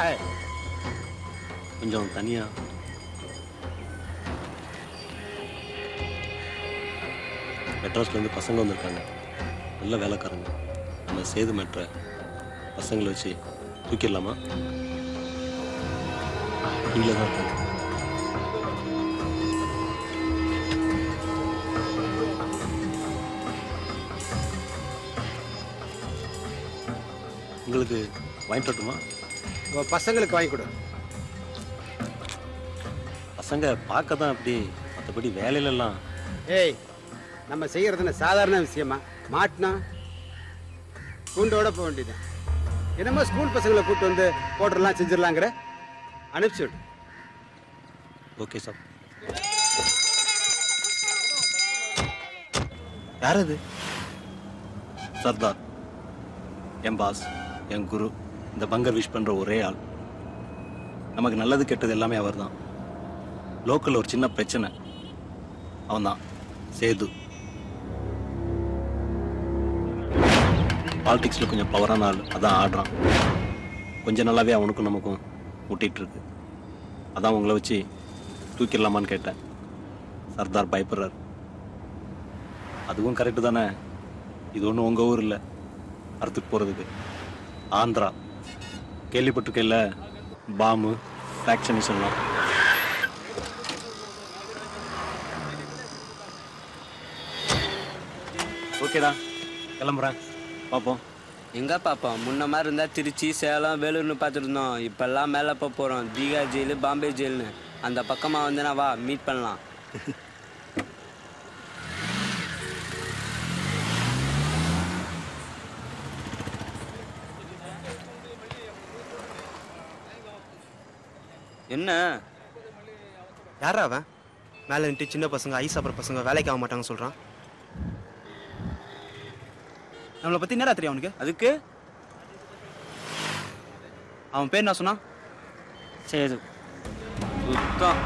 है? கொஞ்சம் தனியா. மெட்ராஸ்லேருந்து பசங்க வந்திருக்காங்க, நல்ல வேலைக்காரங்க. நம்ம சேது மேட்ரை பசங்களை வச்சு தூக்கிடலாமா? நீங்களே தான் இருக்காங்க. உங்களுக்கு வாங்கிட்டு வரட்டுமா? பசங்களுக்கு வாங்கி கொடு. பசங்க பார்க்க தான் அப்படி, மற்றபடி வேலையிலலாம். ஏய், நம்ம செய்யறதுன்னு சாதாரண விஷயமா? மாட்டினா கூண்டோட போக வேண்டியதுதான். என்னமோ ஸ்கூல் பசங்களை கூப்பிட்டு வந்து போட்டுடலாம் செஞ்சிடலாங்கிற. அனுப்பிச்சு விடு. Okay sir. யார் அது? சர்தார், என் பாஸ், என் குரு. இந்த பங்கர் விஷ் பண்ணுற ஒரே ஆள். நமக்கு நல்லது கெட்டது எல்லாமே அவர் தான். லோக்கல் ஒரு சின்ன பிரச்சனை, அவன் தான் சேது. பாலிடிக்ஸில் கொஞ்சம் பவரான ஆள், அதான் ஆடுறான். கொஞ்சம் நல்லாவே அவனுக்கும் நமக்கும் முட்டிகிட்டு இருக்கு. அதான் உங்களை வச்சு தூக்கிடலாமான்னு கேட்டேன். சர்தார் பயப்படுறார். அதுவும் கரெக்டு தானே. இது ஒன்றும் உங்கள் ஊர் இல்லை, அறுத்துட்டு போகிறதுக்கு. ஆந்திரா கேள்விப்பட்டிருக்கேல்ல, பாம்பு ஃபேக்ஷனிசம்லாம். ஓகேடா, கிளம்புறேன். பார்ப்போம். எங்க பார்ப்போம்? முன்ன மாதிரி இருந்தால் திருச்சி, சேலம், வேலூர்னு பார்த்துட்டு இருந்தோம். இப்பெல்லாம் மேலே போகிறோம். தீகார் ஜெயிலு, பாம்பே ஜெயிலுன்னு. அந்த பக்கமாக வந்துனா வா, மீட் பண்ணலாம். என்ன யாரா அவன்? மேலே நின்று சின்ன பசங்க, ஐஸ் சாப்பிட்ற பசங்க வேலைக்கு ஆக மாட்டாங்கன்னு சொல்கிறான். நம்மளை பற்றி என்னடா தெரியும் அவனுக்கு? அதுக்கு அவன் பேர் என்ன சொன்னான்? சேது. சுத்தம்.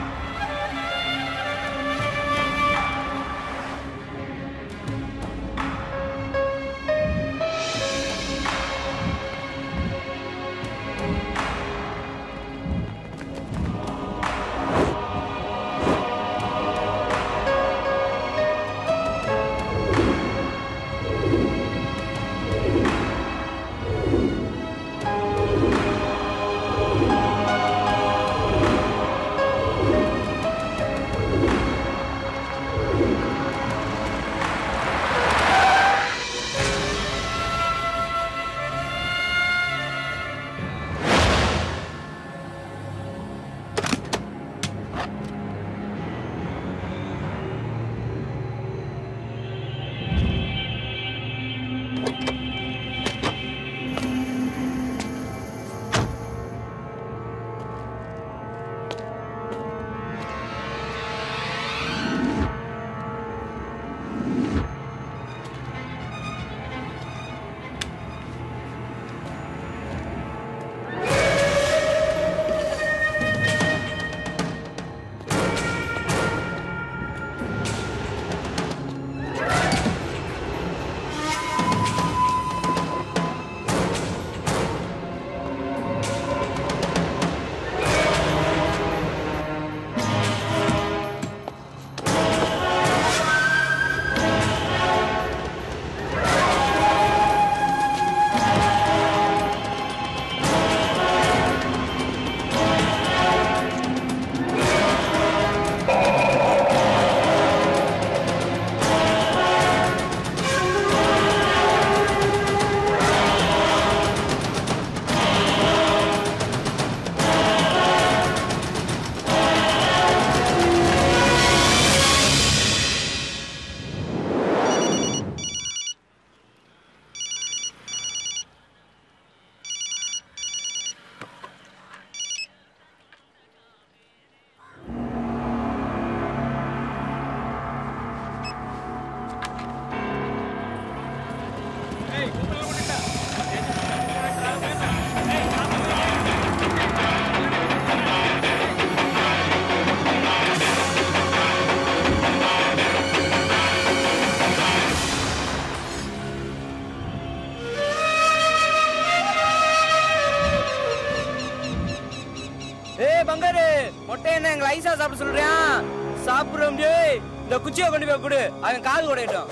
ஏய் பங்காரு மொட்டை என்ன எங்களை ஐசா சாப்பிட சொல்றியான்? சாப்பிடுறோம் டேய். இந்த குச்சியை கொண்டு போய் கொடு, அவன் காது உடையட்டும்.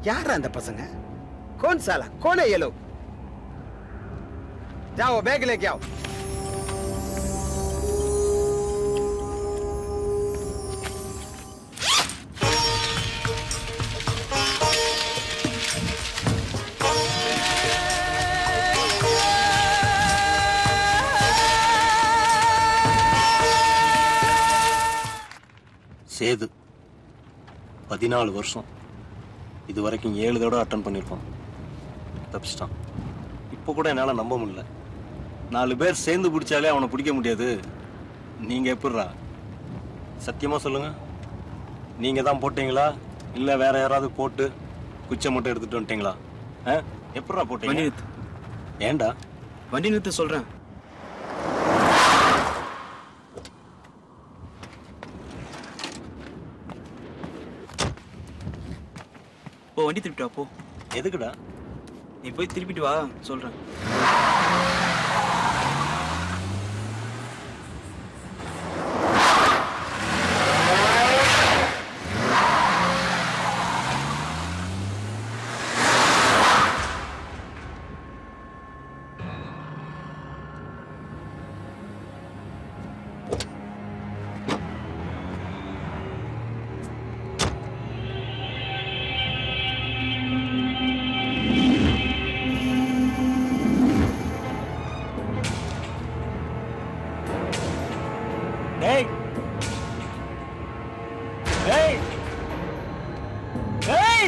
यार அந்த பசங்க कौन साला कौन है ये लोग जाओ बैग लेके आओ சேது 14 வருஷம் இது வரைக்கும் 7 தடவை அட்டன் பண்ணியிருக்கோம். தப்பிச்சிட்டான். இப்போ கூட என்னால் நம்ப முடியல. 4 பேர் சேர்ந்து பிடிச்சாலே அவனை பிடிக்க முடியாது. நீங்கள் எப்படிரா? சத்தியமாக சொல்லுங்கள், நீங்கள் தான் போட்டீங்களா இல்லை வேற யாராவது போட்டு குச்சை மட்டும் எடுத்துகிட்டு வந்துட்டீங்களா? எப்படிரா போட்டீங்க? வண்டி நிறுத்து. ஏண்டா? வண்டி நிறுத்து சொல்கிறேன். போ, வண்டி திருப்பிட்டு வா. போ. எதுக்குடா? நீ போய் திருப்பிட்டு வா சொல்றேன். Hey! Hey! Hey!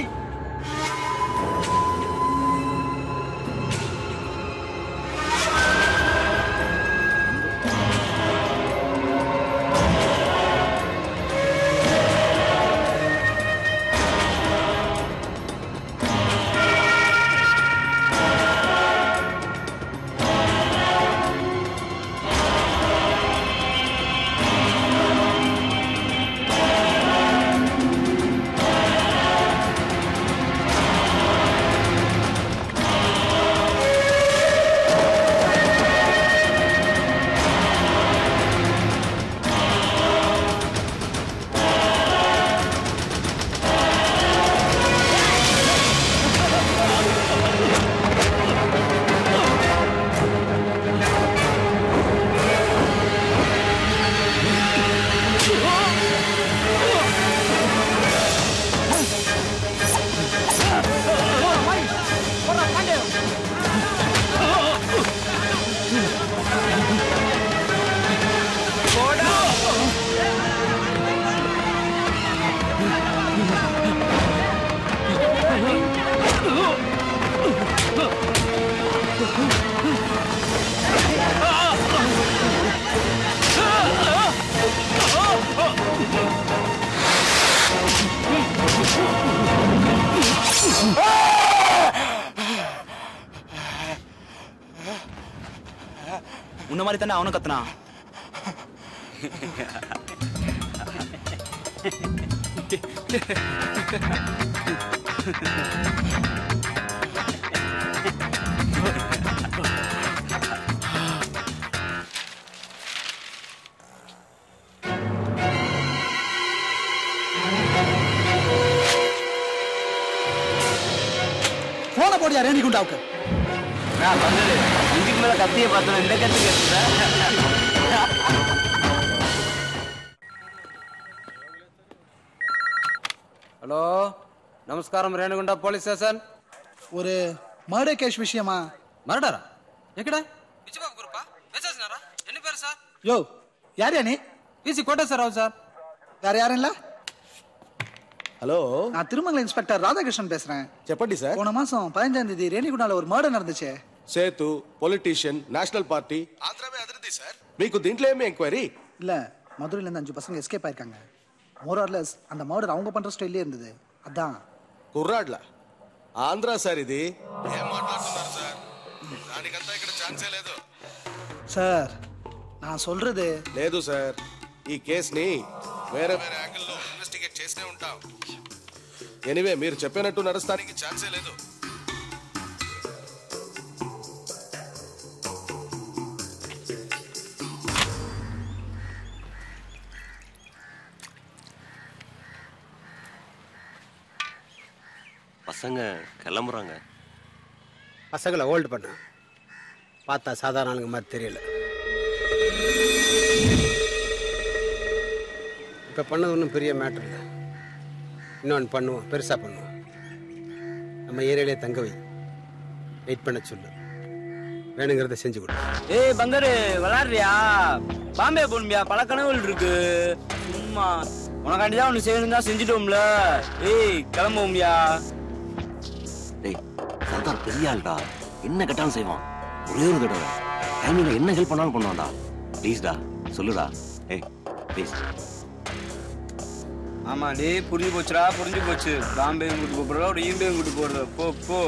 உன்ன மாதிரி தானே அவனும் கத்துனா. போன போடியா ரேணி குண்டாவுக்கு. இதுக்கு மேல கத்திய பார்த்தோம். இந்த கத்தி கத்துற. ஹலோ, நமஸ்காரம். Renigunta police station. ஒரு மர்டர் கேஸ் விஷயமா? மர்டரா? எக்கடா? விஜயபாபு குருப்பா பேசாதனாரா? என்ன பேரு சார்? யோ, யார் நீ? PC Koteswararao sir. வேற யாரும் இல்ல? ஹலோ, நான் திருமங்கல இன்ஸ்பெக்டர் ராதாகிருஷ்ணன் பேசுறேன். చెప్పండి సార్. போன மாசம் 15ஆம் தேதி ரேணிகுண்டால ஒரு மர்டர் நடந்துச்சு. సేతు పొలిటీషియన్ నేషనల్ పార్టీ ఆంధ్రమే అదిరింది సార్. మీకు దీంట్లో ఏమి ఎంక్వైరీ? இல்ல, மதுரையில இருந்து 5 பசங்க எஸ்கேப் ஆயிருக்காங்க. மோரார்லெஸ் அந்த மர்டர் அவங்க பண்ற ஸ்டைல்லே இருந்தது. அதான் కుర్రాడ్ల ఆంధ్ర సార్ ఇది ఏం మాట్లాడుతున్నారు సార్? దానికంతా ఇక్కడ ఛాన్సే లేదు. சார் நான் சொல்றது లేదు సార్, ఈ కేసుని వేరే వేరే యాంగిల్లో ఇన్వెస్టిగేట్ చేస్తూనే ఉంటాం. ఎనీవే మీరు చెప్పినట్టు నడుస్తానికి ఛాన్సే లేదు. பசங்க கிளம்புறாங்க. பசங்களை ஹோல்டு பண்ண பார்த்தா சாதாரண ஆளுங்க மாதிரி தெரியல. இப்போ பண்ணது ஒன்றும் பெரிய மேட்டர் இல்லை. இன்னொன்று பண்ணுவோம், பெருசாக பண்ணுவோம். நம்ம ஏரியாலே தங்க வை, வெயிட் பண்ண சொல்லு, வேணுங்கிறத செஞ்சு கொடு. ஏய் பங்கரு விளாடுறியா? பாம்பே போகணும்பியா, பல கனவுகள் இருக்கு. சும்மா உனக்காண்டிதான் ஒன்று செய்யணும் தான் செஞ்சுட்டோம்ல. ஏய் கிளம்புவோம்யா. டேய் சர்தார் பெரிய ஆள்டா, என்ன கட்டாலும் செய்வான். ஒரே ஒரு தடவை டைமில் என்ன ஹெல்ப் பண்ணாலும் பண்ணுவான்டா. ப்ளீஸ்டா சொல்லுடா. ஏய் ப்ளீஸ். ஆமா டேய் புரிஞ்சு போச்சுடா, புரிஞ்சு போச்சு. பாம்பேயும் கூட்டு போறதா ஒரு ஈம்பையும் கூட்டு போறதா? போ போ.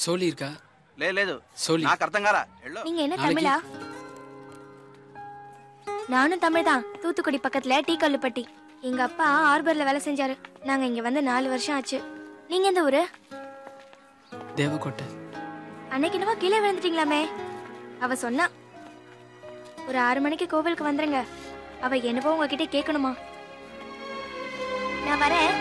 సోలీ ఇర్కా లేదు సోలీ నాకు అర్థం కాలా. நீங்க என்ன தமிழா? நானும் தமிழ் தான். தூத்துக்குடி பக்கத்துல டீ கல்லுப்பட்டி. எங்க அப்பா ஹார்பர்ல வேலை செஞ்சாரு. நாங்க இங்க வந்து 4 வருஷம் ஆச்சு. நீங்க எந்த ஊரு? தேவக்கோட்டை. அன்னைக்கு என்னவோ கீழே விழுந்துட்டீங்களாமே. அவ சொன்னா ஒரு 6 மணிக்கு கோவிலுக்கு வந்துருங்க. அவ என்னவோ உங்ககிட்ட கேட்கணுமா. நான் வரேன்.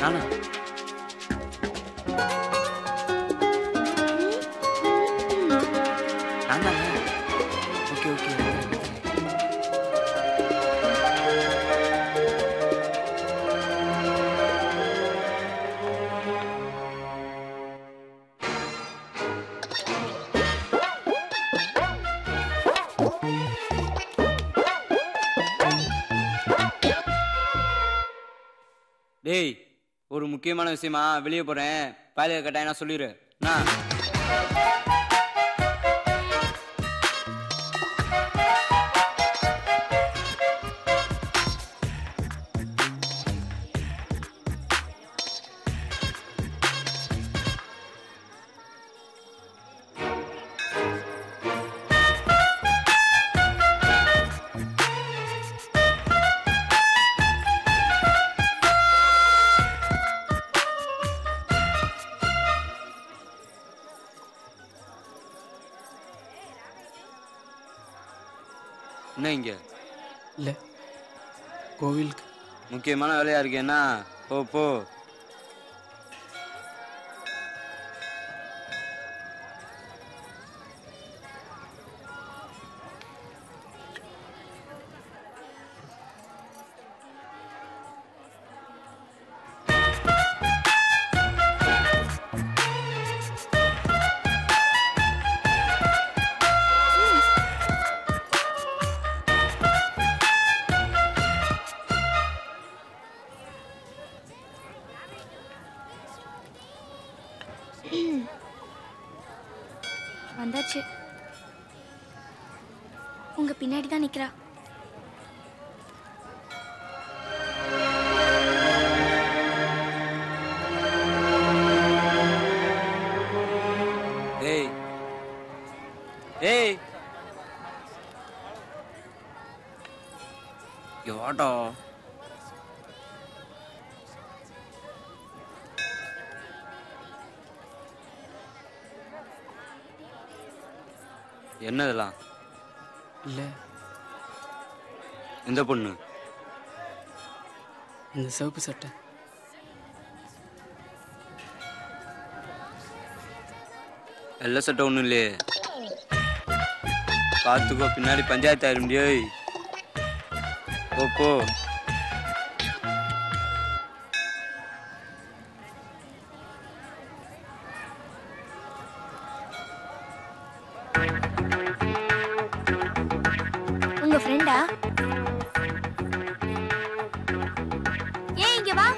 நானா? நான் தானே? Okay okay. டேய் ஒரு முக்கியமான விஷயமா வெளியே போறேன். பாலிய கட்டாயம் சொல்லிடு. நான் என்ன இங்க இல்ல கோவிலுக்கு முக்கியமான வேலையா இருக்கேன்னா போ போ. வந்தாச்சு. உங்க பின்னாடி தான் நிக்கிறா. ஏய் ஏய் வாடா. என்னதெல்லாம்? இல்ல இந்த பொண்ணு இந்த சிவப்பு சட்டை. வெள்ளை சட்டை ஒன்றும் இல்லையே. பார்த்துக்கோ பின்னாடி பஞ்சாயத்து ஆயிரும் முடியாது. போ உங்க ஃப்ரெண்டா? ஏன் இங்க வா.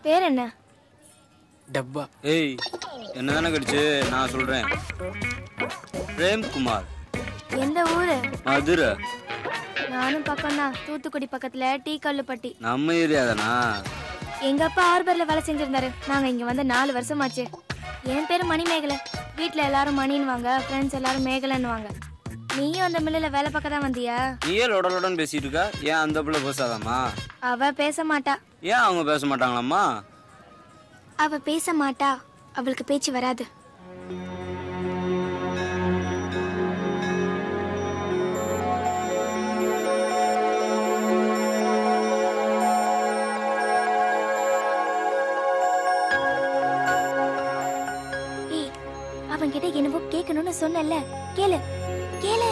பேர் என்ன? டப்பா. ஏய் என்னதானே கடிச்சு நான் சொல்றேன். பிரேம்குமார். எந்த ஊரு? மதுரை. நானும் பக்கம்தான், தூத்துக்குடி பக்கத்துல டீ கல்லுப்பட்டி. நம்ம ஏரியா தானா? எங்க அப்பா ஹார்பர்ல வேலை செஞ்சிருந்தாரு. நாங்க இங்க வந்து 4 வருஷமாச்சு. என் பேரு மணிமேகலை. வீட்டுல எல்லாரும் மணின்னுவாங்க, ஃப்ரெண்ட்ஸ் எல்லாரும் மேகலைன்னுவாங்க. நீயும் அந்த மில்லுல வேலை பார்க்க தான் வந்தியா? நீயே லொடலொடன்னு பேசிட்டு இருக்கா. ஏன் அந்த பிள்ளை பேசாதாமா? அவ பேச மாட்டா. ஏன் அவங்க பேச மாட்டாங்களாம்மா? அவ பேச மாட்டா, அவளுக்கு பேச்சு வராது. அவன் கிட்ட என்னவோ கேட்கணும்னு சொன்னல, கேளு கேளு.